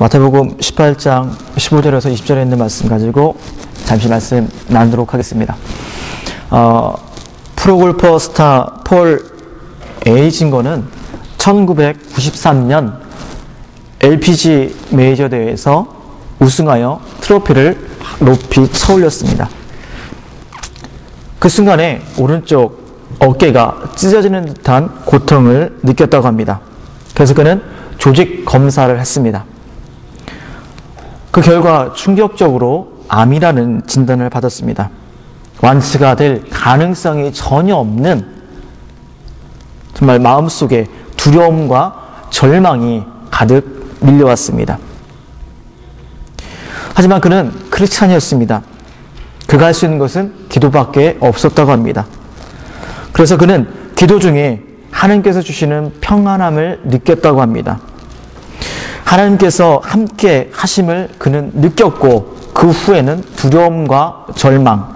마태복음 18장 15절에서 20절에 있는 말씀 가지고 잠시 말씀 나누도록 하겠습니다. 프로골퍼 스타 폴 에이징거는 1993년 LPG 메이저 대회에서 우승하여 트로피를 높이 쳐올렸습니다. 그 순간에 오른쪽 어깨가 찢어지는 듯한 고통을 느꼈다고 합니다. 그래서 그는 조직 검사를 했습니다. 그 결과 충격적으로 암이라는 진단을 받았습니다. 완치가 될 가능성이 전혀 없는, 정말 마음속에 두려움과 절망이 가득 밀려왔습니다. 하지만 그는 크리스찬이었습니다. 그가 할 수 있는 것은 기도밖에 없었다고 합니다. 그래서 그는 기도 중에 하나님께서 주시는 평안함을 느꼈다고 합니다. 하나님께서 함께 하심을 그는 느꼈고, 그 후에는 두려움과 절망,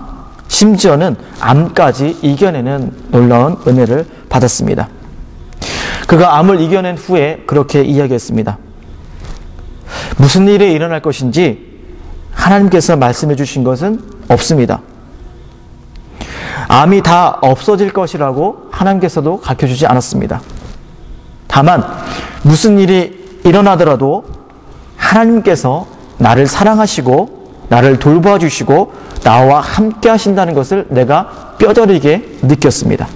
심지어는 암까지 이겨내는 놀라운 은혜를 받았습니다. 그가 암을 이겨낸 후에 그렇게 이야기했습니다. 무슨 일이 일어날 것인지 하나님께서 말씀해 주신 것은 없습니다. 암이 다 없어질 것이라고 하나님께서도 가르쳐주지 않았습니다. 다만 무슨 일이 일어나더라도 하나님께서 나를 사랑하시고 나를 돌봐주시고 나와 함께 하신다는 것을 내가 뼈저리게 느꼈습니다.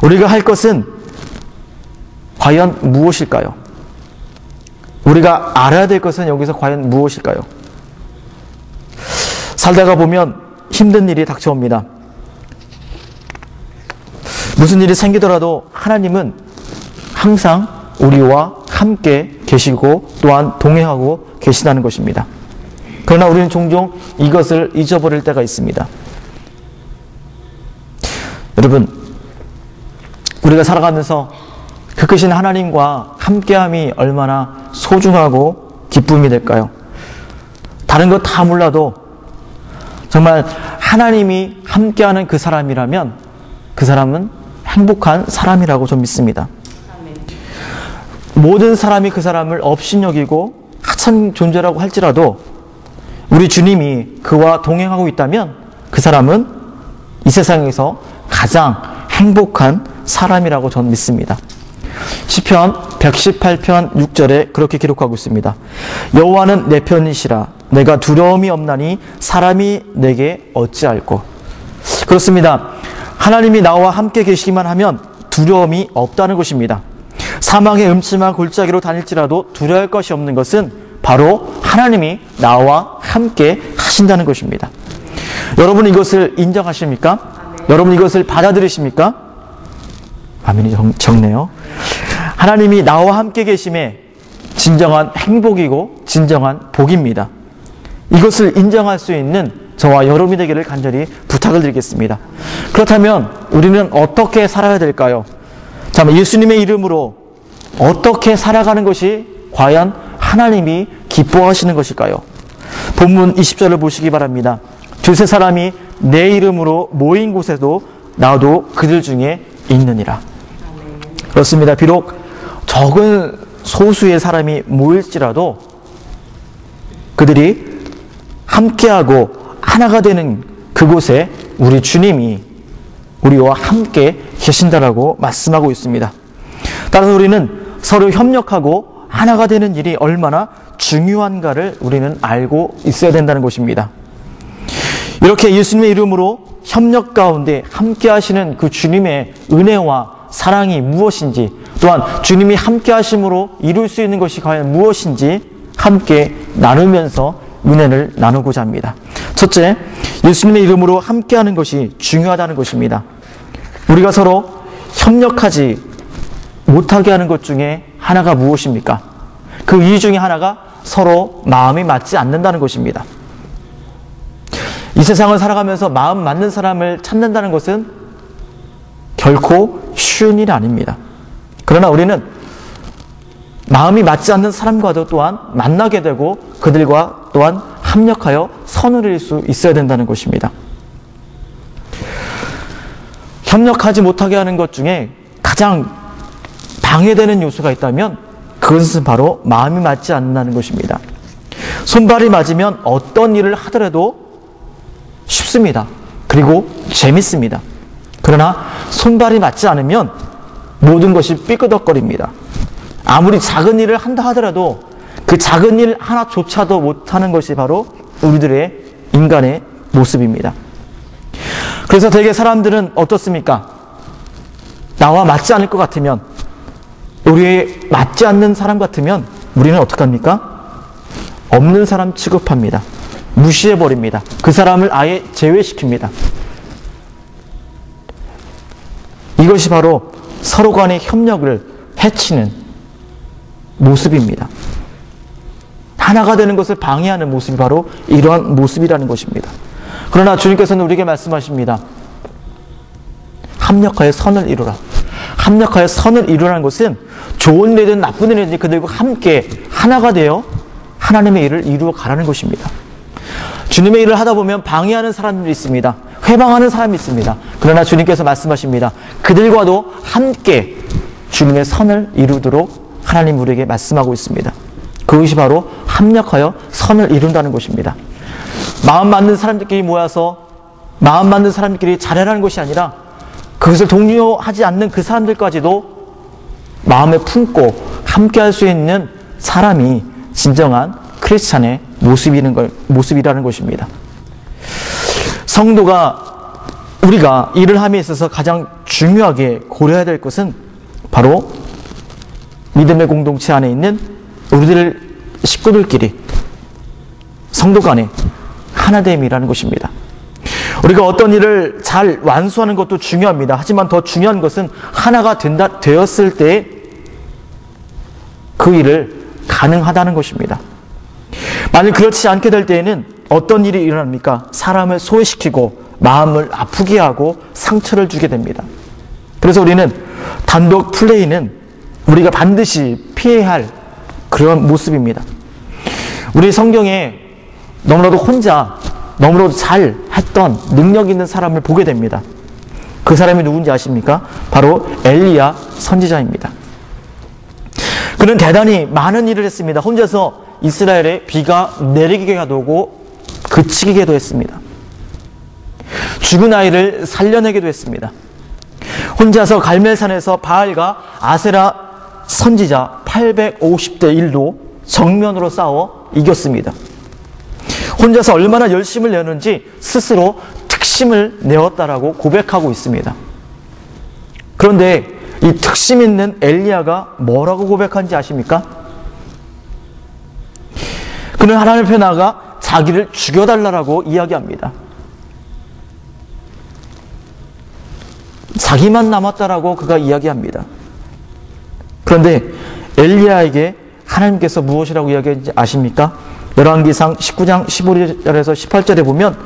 우리가 할 것은 과연 무엇일까요? 우리가 알아야 될 것은 여기서 과연 무엇일까요? 살다가 보면 힘든 일이 닥쳐옵니다. 무슨 일이 생기더라도 하나님은 항상 우리와 함께 계시고 또한 동행하고 계시다는 것입니다. 그러나 우리는 종종 이것을 잊어버릴 때가 있습니다. 여러분, 우리가 살아가면서 그 크신 하나님과 함께함이 얼마나 소중하고 기쁨이 될까요? 다른 것 다 몰라도 정말 하나님이 함께하는 그 사람이라면 그 사람은 행복한 사람이라고 좀 믿습니다. 모든 사람이 그 사람을 업신여기고 하찮은 존재라고 할지라도 우리 주님이 그와 동행하고 있다면 그 사람은 이 세상에서 가장 행복한 사람이라고 저는 믿습니다. 시편 118편 6절에 그렇게 기록하고 있습니다. 여호와는 내 편이시라. 내가 두려움이 없나니 사람이 내게 어찌할꼬. 그렇습니다. 하나님이 나와 함께 계시기만 하면 두려움이 없다는 것입니다. 사망의 음침한 골짜기로 다닐지라도 두려워할 것이 없는 것은 바로 하나님이 나와 함께 하신다는 것입니다. 여러분 이것을 인정하십니까? 여러분 이것을 받아들이십니까? 아멘이 적네요. 하나님이 나와 함께 계심에 진정한 행복이고 진정한 복입니다. 이것을 인정할 수 있는 저와 여러분이 되기를 간절히 부탁을 드리겠습니다. 그렇다면 우리는 어떻게 살아야 될까요? 자, 예수님의 이름으로 어떻게 살아가는 것이 과연 하나님이 기뻐하시는 것일까요? 본문 20절을 보시기 바랍니다. 두세 사람이 내 이름으로 모인 곳에도 나도 그들 중에 있느니라. 그렇습니다. 비록 적은 소수의 사람이 모일지라도 그들이 함께하고 하나가 되는 그곳에 우리 주님이 우리와 함께 계신다라고 말씀하고 있습니다. 따라서 우리는 서로 협력하고 하나가 되는 일이 얼마나 중요한가를 우리는 알고 있어야 된다는 것입니다. 이렇게 예수님의 이름으로 협력 가운데 함께 하시는 그 주님의 은혜와 사랑이 무엇인지, 또한 주님이 함께 하심으로 이룰 수 있는 것이 과연 무엇인지 함께 나누면서 은혜를 나누고자 합니다. 첫째, 예수님의 이름으로 함께하는 것이 중요하다는 것입니다. 우리가 서로 협력하지 못하게 하는 것 중에 하나가 무엇입니까? 그 이유 중에 하나가 서로 마음이 맞지 않는다는 것입니다. 이 세상을 살아가면서 마음 맞는 사람을 찾는다는 것은 결코 쉬운 일이 아닙니다. 그러나 우리는 마음이 맞지 않는 사람과도 또한 만나게 되고 그들과 또한 합력하여 선을 이룰 수 있어야 된다는 것입니다. 협력하지 못하게 하는 것 중에 가장 방해되는 요소가 있다면 그것은 바로 마음이 맞지 않는다는 것입니다. 손발이 맞으면 어떤 일을 하더라도 쉽습니다. 그리고 재밌습니다. 그러나 손발이 맞지 않으면 모든 것이 삐끄덕거립니다. 아무리 작은 일을 한다 하더라도 그 작은 일 하나조차도 못하는 것이 바로 우리들의 인간의 모습입니다. 그래서 대개 사람들은 어떻습니까? 나와 맞지 않을 것 같으면, 우리에 맞지 않는 사람 같으면 우리는 어떡합니까? 없는 사람 취급합니다. 무시해버립니다. 그 사람을 아예 제외시킵니다. 이것이 바로 서로 간의 협력을 해치는 모습입니다. 하나가 되는 것을 방해하는 모습이 바로 이러한 모습이라는 것입니다. 그러나 주님께서는 우리에게 말씀하십니다. 합력하여 선을 이루라. 합력하여 선을 이루라는 것은 좋은 일이든 나쁜 일이든 그들과 함께 하나가 되어 하나님의 일을 이루어 가라는 것입니다. 주님의 일을 하다 보면 방해하는 사람들이 있습니다. 회방하는 사람이 있습니다. 그러나 주님께서 말씀하십니다. 그들과도 함께 주님의 선을 이루도록 하나님 우리에게 말씀하고 있습니다. 그것이 바로 합력하여 선을 이룬다는 것입니다. 마음 맞는 사람들끼리 모여서 마음 맞는 사람들끼리 잘해라는 것이 아니라 그것을 동요하지 않는 그 사람들까지도 마음에 품고 함께 할 수 있는 사람이 진정한 크리스찬의 모습이라는 것입니다. 성도가 우리가 일을 함에 있어서 가장 중요하게 고려해야 될 것은 바로 믿음의 공동체 안에 있는 우리들 식구들끼리 성도 간의 하나됨이라는 것입니다. 우리가 어떤 일을 잘 완수하는 것도 중요합니다. 하지만 더 중요한 것은 하나가 되었을 때 그 일을 가능하다는 것입니다. 만약 그렇지 않게 될 때에는 어떤 일이 일어납니까? 사람을 소외시키고 마음을 아프게 하고 상처를 주게 됩니다. 그래서 우리는 단독 플레이는 우리가 반드시 피해야 할 그런 모습입니다. 우리 성경에 너무나도 혼자 너무나도 잘 했던 능력 있는 사람을 보게 됩니다. 그 사람이 누군지 아십니까? 바로 엘리야 선지자입니다. 그는 대단히 많은 일을 했습니다. 혼자서 이스라엘에 비가 내리게 하고 그치기도 했습니다. 죽은 아이를 살려내기도 했습니다. 혼자서 갈멜산에서 바알과 아세라 선지자 850대 1로 정면으로 싸워 이겼습니다. 혼자서 얼마나 열심을 내었는지 스스로 특심을 내었다라고 고백하고 있습니다. 그런데 이 특심 있는 엘리야가 뭐라고 고백한지 아십니까? 그는 하나님 앞에 나아가 자기를 죽여달라고 이야기합니다. 자기만 남았다라고 그가 이야기합니다. 그런데 엘리야에게 하나님께서 무엇이라고 이야기했는지 아십니까? 열왕기상 19장 15절에서 18절에 보면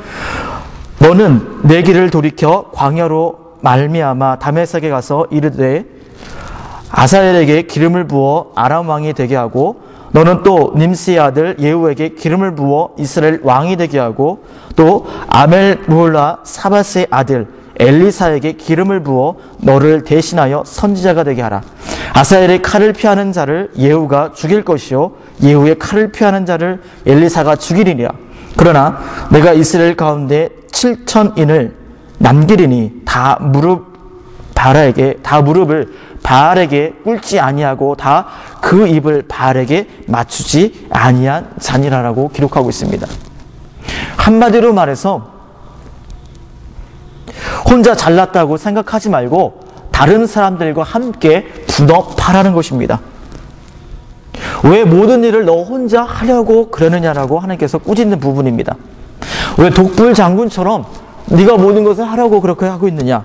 너는 내 길을 돌이켜 광야로 말미암아 다메섹에 가서 이르되 아사엘에게 기름을 부어 아람 왕이 되게 하고 너는 또 님스의 아들 예후에게 기름을 부어 이스라엘 왕이 되게 하고 또 아멜몰라 사바스의 아들 엘리사에게 기름을 부어 너를 대신하여 선지자가 되게 하라. 아사엘의 칼을 피하는 자를 예후가 죽일 것이요 예후의 칼을 피하는 자를 엘리사가 죽이리라. 그러나 내가 이스라엘 가운데 7,000인을 남기리니 다 무릎을 바알에게 꿇지 아니하고 다 그 입을 바알에게 맞추지 아니한 자니라라고 기록하고 있습니다. 한마디로 말해서 혼자 잘났다고 생각하지 말고 다른 사람들과 함께 분업하라는 것입니다. 왜 모든 일을 너 혼자 하려고 그러느냐라고 하나님께서 꾸짖는 부분입니다. 왜 독불 장군처럼 네가 모든 것을 하려고 그렇게 하고 있느냐?